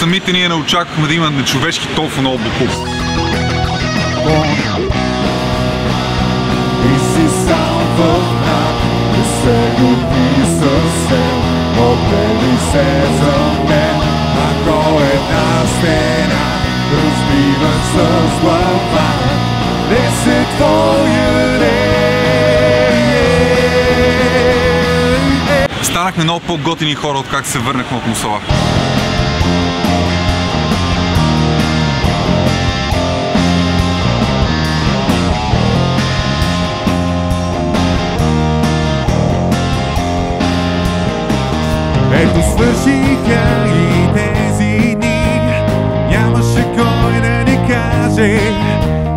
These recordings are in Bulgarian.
самите ние не очаквахме да има нечовешки толкова много буклук. И си сам в над, не се люби съвсем, отдели се за мен, ако една стена разбиваш с глава, не се твоя Станахме много по-готини хора, от как се върнахме от Мусала. Ето свършиха и тези дни, нямаше кой да ни каже,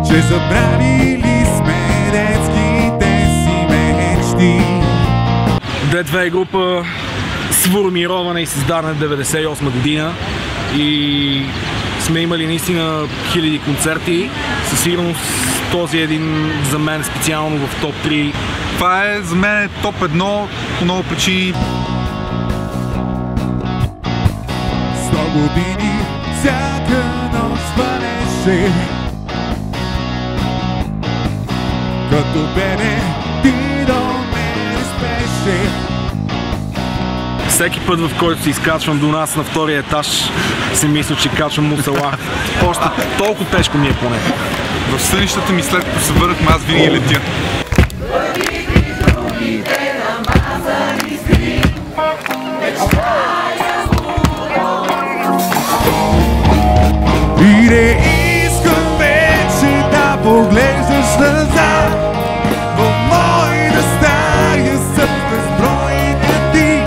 че забравили сме детските си мечти. Д2 е група сформирована и създадена в 1998 година и сме имали наистина хиляди концерти. Със сигурност този е един за мен специално в топ 3. Това е за мен топ 1 по много причини. 100 години всяка нощ звънеше, като бебе ти до мен спеше. Всеки път, в който се изкачвам до нас на втория етаж, си мисля, че качвам Мусала. Още толкова тежко ми е поне. В сънищата ми след като се върнахме, аз винаги летя. И не искам вече да поглеждаш назад в моята стая с безбройните ти.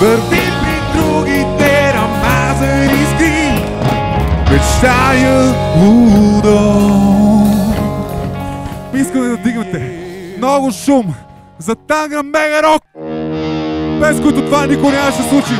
Върви при другите намазани искри, мечтая лудо. Искаме да дигнете много шум за Тангра Мега Рок, без който това никога нямаше да се случи.